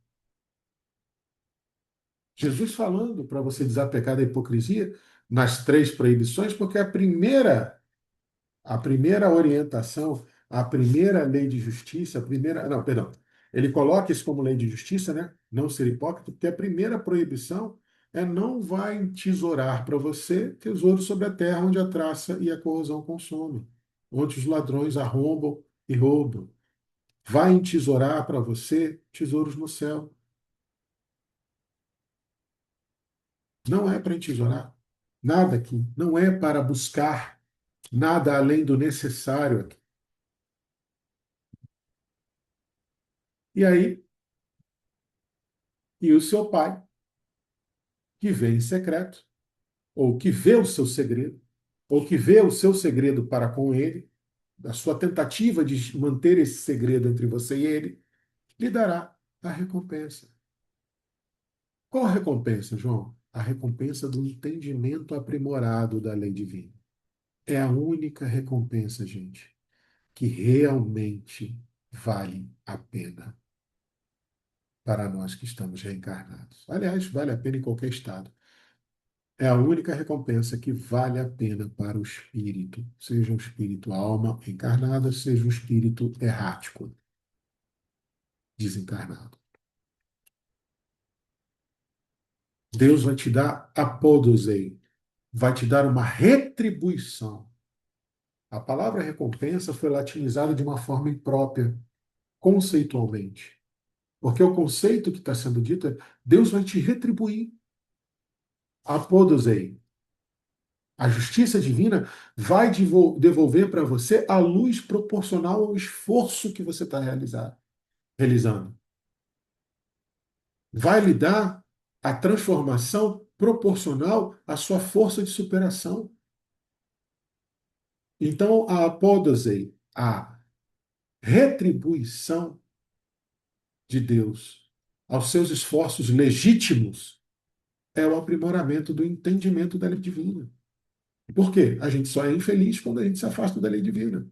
Jesus falando para você desapegar da hipocrisia nas três proibições, porque a primeira orientação, a primeira lei de justiça, a primeira, não, perdão, ele coloca isso como lei de justiça, né? Não ser hipócrita, porque a primeira proibição é não vai entesourar para você tesouro sobre a terra onde a traça e a corrosão consomem, onde os ladrões arrombam e roubam. Vai entesourar para você tesouros no céu. Não é para entesourar nada aqui. Não é para buscar nada além do necessário aqui. E aí, e o seu pai, que vê em secreto, ou que vê o seu segredo, ou que vê o seu segredo para com ele, a sua tentativa de manter esse segredo entre você e ele, lhe dará a recompensa. Qual a recompensa, João? A recompensa do entendimento aprimorado da lei divina. É a única recompensa, gente, que realmente vale a pena para nós que estamos reencarnados. Aliás, vale a pena em qualquer estado. É a única recompensa que vale a pena para o espírito, seja um espírito alma encarnada, seja um espírito errático, desencarnado. Deus vai te dar apodosei, vai te dar uma retribuição. A palavra recompensa foi latinizada de uma forma imprópria, conceitualmente. Porque o conceito que está sendo dito é: Deus vai te retribuir. Apodosei. A justiça divina vai devolver para você a luz proporcional ao esforço que você está realizando. Vai lhe dar a transformação proporcional à sua força de superação. Então, a apódose, a retribuição de Deus aos seus esforços legítimos, é o aprimoramento do entendimento da lei divina. Por quê? A gente só é infeliz quando a gente se afasta da lei divina.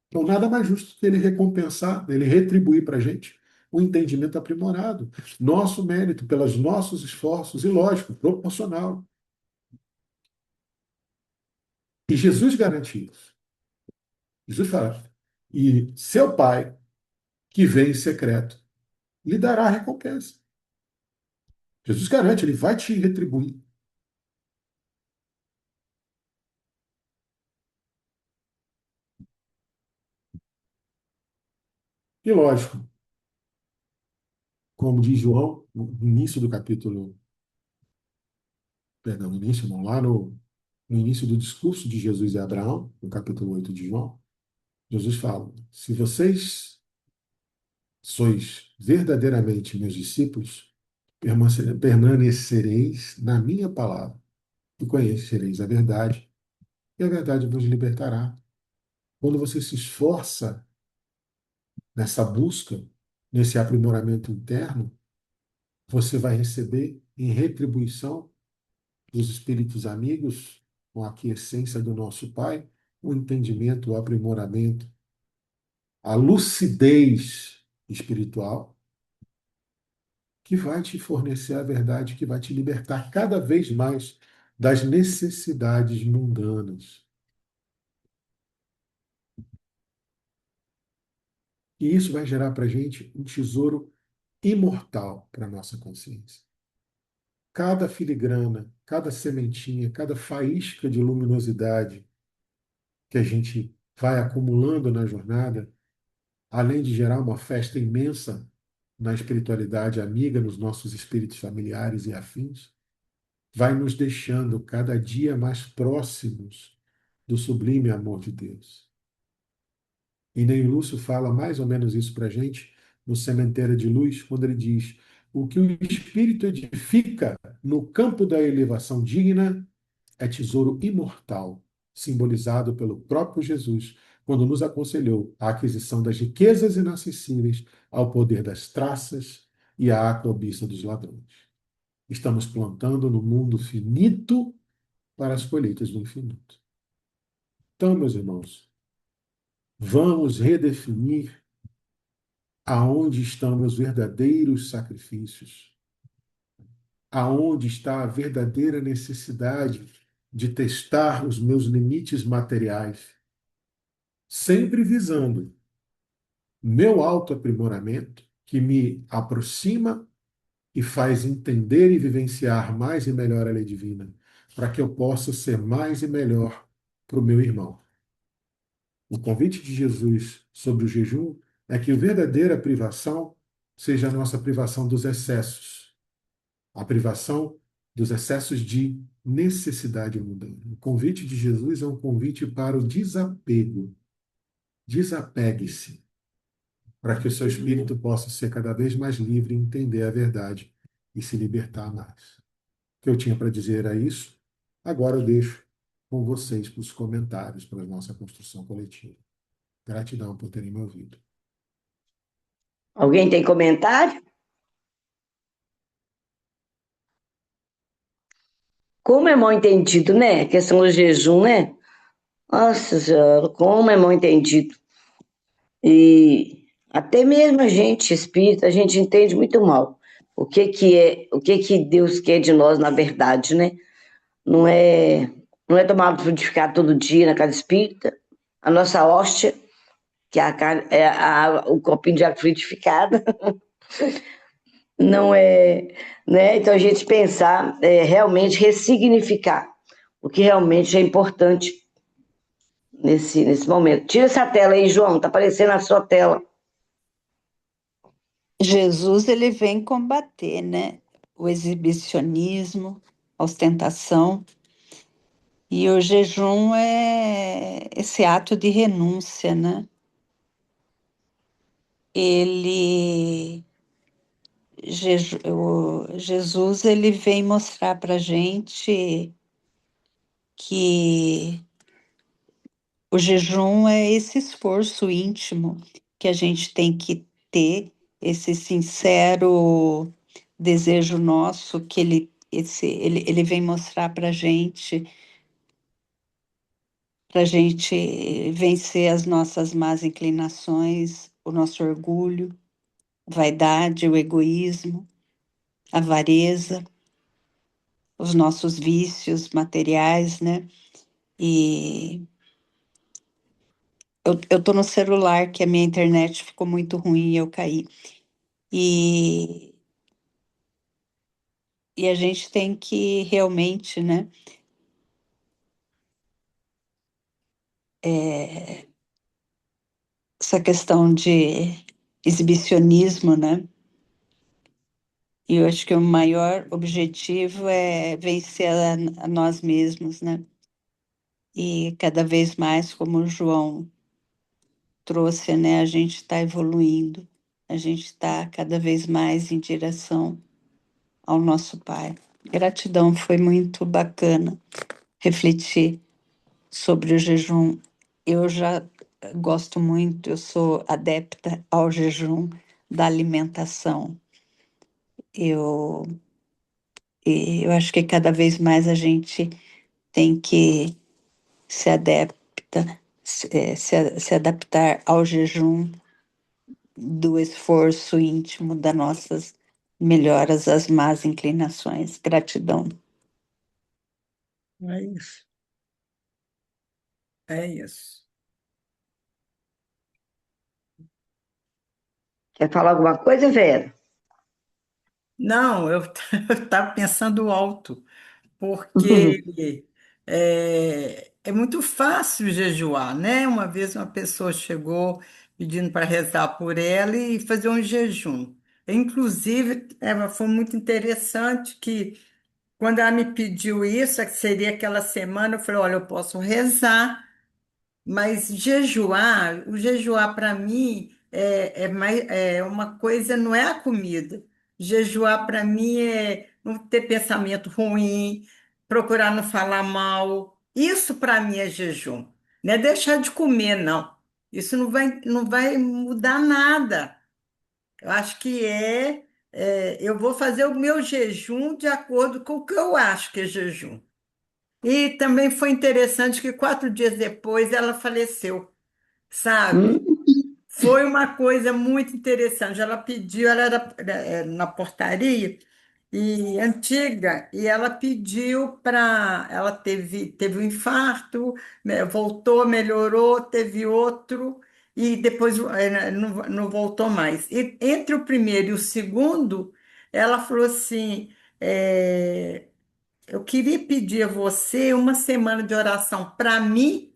Então, nada mais justo que ele recompensar, ele retribuir para a gente o entendimento aprimorado. Nosso mérito, pelos nossos esforços, e lógico, proporcional. E Jesus garante isso. Jesus fala, e seu Pai, que vem em secreto, lhe dará a recompensa. Jesus garante, ele vai te retribuir. E lógico, como diz João, no início do capítulo, perdão, no início, não, lá no início do discurso de Jesus e Abraão, no capítulo 8 de João, Jesus fala: se vocês sois verdadeiramente meus discípulos, permanecereis na minha palavra e conhecereis a verdade, e a verdade vos libertará. Quando você se esforça nessa busca, nesse aprimoramento interno, você vai receber em retribuição dos espíritos amigos, com a aquiescência do nosso Pai, o entendimento, o aprimoramento, a lucidez espiritual, que vai te fornecer a verdade, que vai te libertar cada vez mais das necessidades mundanas. E isso vai gerar para a gente um tesouro imortal para a nossa consciência. Cada filigrana, cada sementinha, cada faísca de luminosidade que a gente vai acumulando na jornada, além de gerar uma festa imensa na espiritualidade amiga, nos nossos espíritos familiares e afins, vai nos deixando cada dia mais próximos do sublime amor de Deus. E Ney Lúcio fala mais ou menos isso para a gente no Sementeira de Luz, quando ele diz: o que o espírito edifica no campo da elevação digna é tesouro imortal, simbolizado pelo próprio Jesus, quando nos aconselhou a aquisição das riquezas inacessíveis ao poder das traças e à cobiça dos ladrões. Estamos plantando no mundo finito para as colheitas do infinito. Então, meus irmãos, vamos redefinir aonde estão meus verdadeiros sacrifícios, aonde está a verdadeira necessidade de testar os meus limites materiais, sempre visando meu autoaprimoramento, que me aproxima e faz entender e vivenciar mais e melhor a lei divina, para que eu possa ser mais e melhor para o meu irmão. O convite de Jesus sobre o jejum é que a verdadeira privação seja a nossa privação dos excessos, a privação dos excessos de necessidade mundana. O convite de Jesus é um convite para o desapego. Desapegue-se, para que o seu espírito possa ser cada vez mais livre e entender a verdade e se libertar mais. O que eu tinha para dizer é isso. Agora eu deixo com vocês para os comentários para a nossa construção coletiva. Gratidão por terem me ouvido. Alguém tem comentário? Como é mal entendido, né? A questão do jejum, né? Nossa Senhora, como é mal entendido. E até mesmo a gente, espírita, a gente entende muito mal o que que Deus quer de nós, na verdade, né? Não é, não é tomar frutificado todo dia na casa espírita. A nossa hóstia, que é, o copinho de água frutificada, não é, né? Então a gente pensar, realmente ressignificar o que realmente é importante nesse momento. Tira essa tela aí, João, tá aparecendo na sua tela. Jesus ele vem combater, né, o exibicionismo, a ostentação. E o jejum é esse ato de renúncia, né? Ele, Jesus, ele vem mostrar para gente que o jejum é esse esforço íntimo que a gente tem que ter, esse sincero desejo nosso que ele vem mostrar para gente vencer as nossas más inclinações, o nosso orgulho, a vaidade, o egoísmo, a avareza, os nossos vícios materiais, né? E eu tô no celular que a minha internet ficou muito ruim e eu caí. E, e a gente tem que realmente, né? Essa questão de exibicionismo, né? E eu acho que o maior objetivo é vencer a nós mesmos, né? E cada vez mais, como o João trouxe, né? A gente está evoluindo, a gente está cada vez mais em direção ao nosso Pai. Gratidão, foi muito bacana refletir sobre o jejum. Eu já gosto muito, eu sou adepta ao jejum da alimentação. Eu, eu acho que cada vez mais a gente tem que se adapta, se adaptar ao jejum do esforço íntimo das nossas melhoras às más inclinações. Gratidão. É isso. É isso. Quer falar alguma coisa, Vera? Não, eu estava pensando alto, porque é muito fácil jejuar, né? Uma vez uma pessoa chegou pedindo para rezar por ela e fazer um jejum. Inclusive, foi muito interessante que quando ela me pediu isso, que seria aquela semana, eu falei, olha, eu posso rezar. Mas jejuar, o jejuar para mim é uma coisa, não é a comida. Jejuar para mim é não ter pensamento ruim, procurar não falar mal. Isso para mim é jejum. Não é deixar de comer, não. Isso não vai mudar nada. Eu acho que eu vou fazer o meu jejum de acordo com o que eu acho que é jejum. E também foi interessante que 4 dias depois ela faleceu, sabe? Hum? Foi uma coisa muito interessante. Ela pediu, ela era na portaria e antiga, e ela pediu para. Ela teve um infarto, né, voltou, melhorou, teve outro, e depois não voltou mais. E entre o primeiro e o segundo, ela falou assim. Eu queria pedir a você uma semana de oração para mim,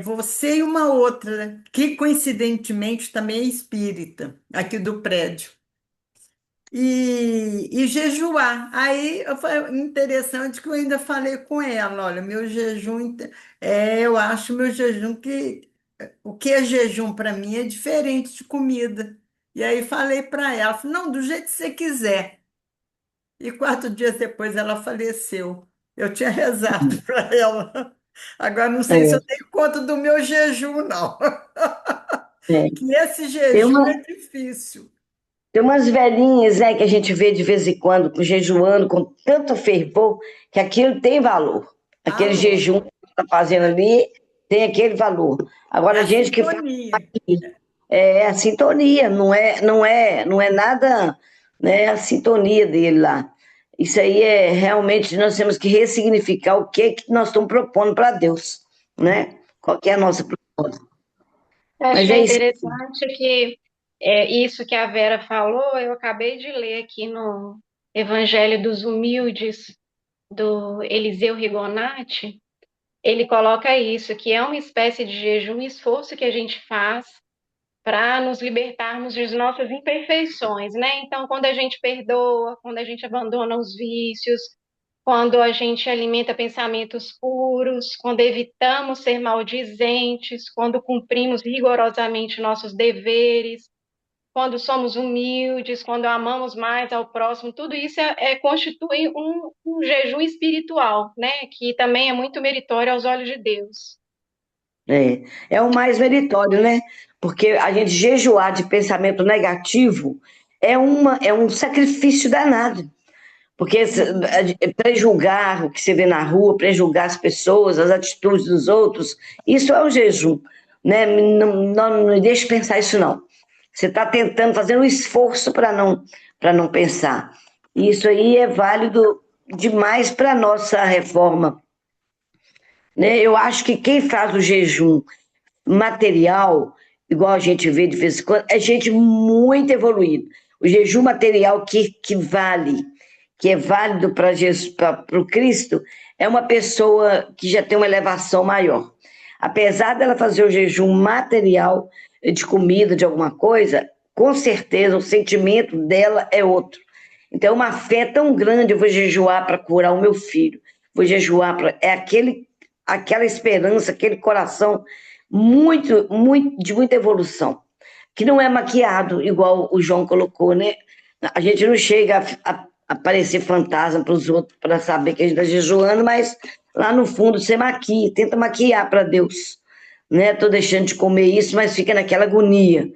você e uma outra, que coincidentemente também é espírita, aqui do prédio, e jejuar. Aí foi interessante que eu ainda falei com ela: olha, meu jejum, eu acho meu jejum que o que é jejum para mim é diferente de comida. E aí falei para ela, falei, não, do jeito que você quiser. E 4 dias depois ela faleceu. Eu tinha rezado para ela. Agora não sei se eu É, tenho conta do meu jejum, não. é. Que esse Tem jejum uma, é difícil. tem umas velhinhas, né, que a gente vê de vez em quando, jejuando com tanto fervor, que aquilo tem valor. Ah, Aquele jejum lógico. que está fazendo ali tem aquele valor. É Agora, a a gente que faz sintonia. a sintonia, não é nada, né, a sintonia dele lá. Isso aí realmente nós temos que ressignificar o que é que nós estamos propondo para Deus, né? Qual que é a nossa proposta. Eu acho Mas que é é isso. interessante que isso que a Vera falou, eu acabei de ler aqui no Evangelho dos Humildes, do Eliseu Rigonati. Ele coloca isso, que é uma espécie de jejum e esforço que a gente faz para nos libertarmos de nossas imperfeições, né? Então, quando a gente perdoa, quando a gente abandona os vícios, quando a gente alimenta pensamentos puros, quando evitamos ser maldizentes, quando cumprimos rigorosamente nossos deveres, quando somos humildes, quando amamos mais ao próximo, tudo isso constitui um jejum espiritual, né? Que também é muito meritório aos olhos de Deus. É o mais meritório, né? Porque a gente jejuar de pensamento negativo é um sacrifício danado. Porque prejulgar o que você vê na rua, prejulgar as pessoas, as atitudes dos outros, isso é o jejum, né? Não me deixe pensar isso, não. Você está tentando fazer um esforço para não pensar. E isso aí é válido demais para a nossa reforma, né? Eu acho que quem faz o jejum material, igual a gente vê de vez em quando, é gente muito evoluída. O jejum material que vale, que é válido para o Cristo, é uma pessoa que já tem uma elevação maior. Apesar dela fazer o jejum material de comida, de alguma coisa, com certeza o sentimento dela é outro. Então, uma fé tão grande, eu vou jejuar para curar o meu filho, vou jejuar para. É aquela esperança, aquele coração de muita evolução, que não é maquiado, igual o João colocou, né? A gente não chega a parecer fantasma para os outros para saber que a gente está jejuando, mas lá no fundo você maquia, tenta maquiar para Deus, né? Estou deixando de comer isso, mas fica naquela agonia.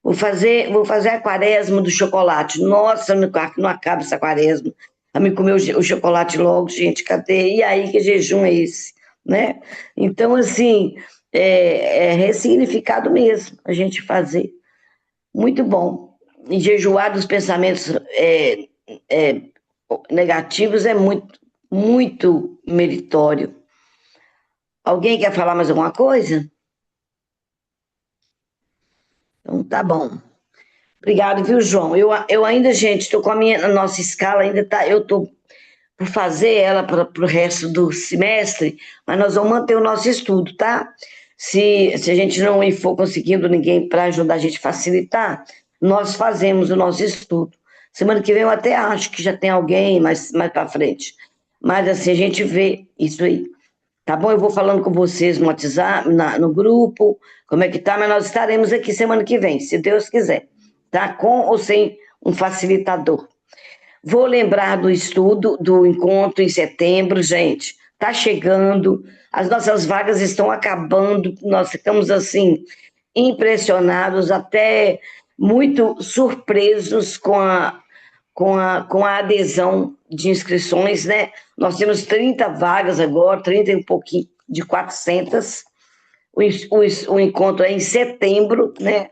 Vou fazer a quaresma do chocolate. Nossa, não acaba essa quaresma. A me comer o chocolate logo, gente, cadê? E aí, que jejum é esse? Né? Então, assim, é ressignificado mesmo a gente fazer. Muito bom. E jejuar dos pensamentos é, negativos é muito meritório. Alguém quer falar mais alguma coisa? Então, tá bom. Obrigado, viu, João? Eu ainda, gente, estou com a nossa escala, ainda tá, eu estou por fazer ela para o resto do semestre, mas nós vamos manter o nosso estudo, tá? Se a gente não for conseguindo ninguém para ajudar a gente a facilitar, nós fazemos o nosso estudo. Semana que vem eu até acho que já tem alguém mais para frente. Mas assim, a gente vê isso aí. Tá bom? Eu vou falando com vocês no WhatsApp, no grupo, como é que tá, mas nós estaremos aqui semana que vem, se Deus quiser, tá? Com ou sem um facilitador. Vou lembrar do estudo, do encontro em setembro, gente. Tá chegando, as nossas vagas estão acabando, nós ficamos assim, impressionados, até muito surpresos com a adesão de inscrições, né? Nós temos 30 vagas agora, 30 e um pouquinho de 400. O encontro é em setembro, né?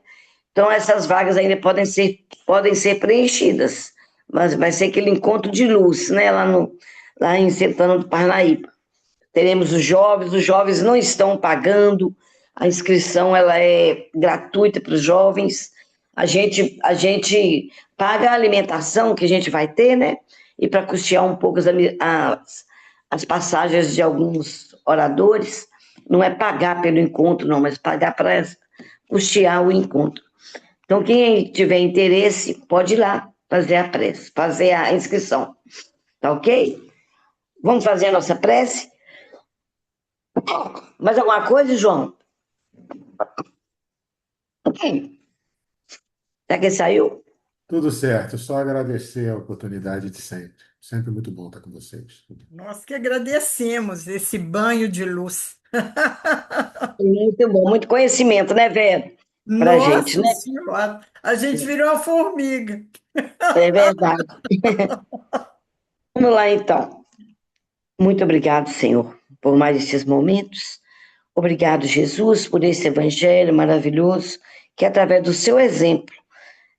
Então, essas vagas ainda podem ser preenchidas, mas vai ser aquele encontro de luz, né? Lá em Santana do Parnaíba. Teremos os jovens não estão pagando, a inscrição ela é gratuita para os jovens. A gente paga a alimentação que a gente vai ter, né? E para custear um pouco as passagens de alguns oradores, não é pagar pelo encontro, não, mas pagar para custear o encontro. Então, quem tiver interesse, pode ir lá fazer a prece, fazer a inscrição. Tá ok? Vamos fazer a nossa prece? Mais alguma coisa, João? Será que saiu? Tudo certo, só agradecer a oportunidade de sempre. Sempre muito bom estar com vocês. Nós que agradecemos esse banho de luz. Muito bom, muito conhecimento, né, Vera? Pra gente, Nossa né? Senhora, a gente virou uma formiga. É verdade. Vamos lá, então. Muito obrigado, Senhor, por mais esses momentos. Obrigado, Jesus, por esse evangelho maravilhoso que, através do seu exemplo,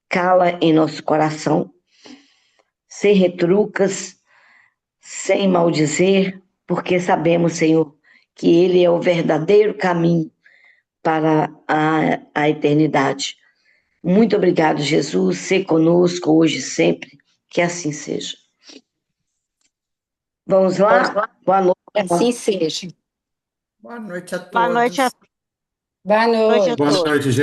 cala em nosso coração, sem retrucas, sem maldizer, porque sabemos, Senhor, que Ele é o verdadeiro caminho para a eternidade. Muito obrigado, Jesus. Ser conosco hoje e sempre. Que assim seja. Vamos lá? Boa noite. Assim seja. Boa noite a Boa noite a, todos. Boa noite a noite. Boa todos. noite, gente.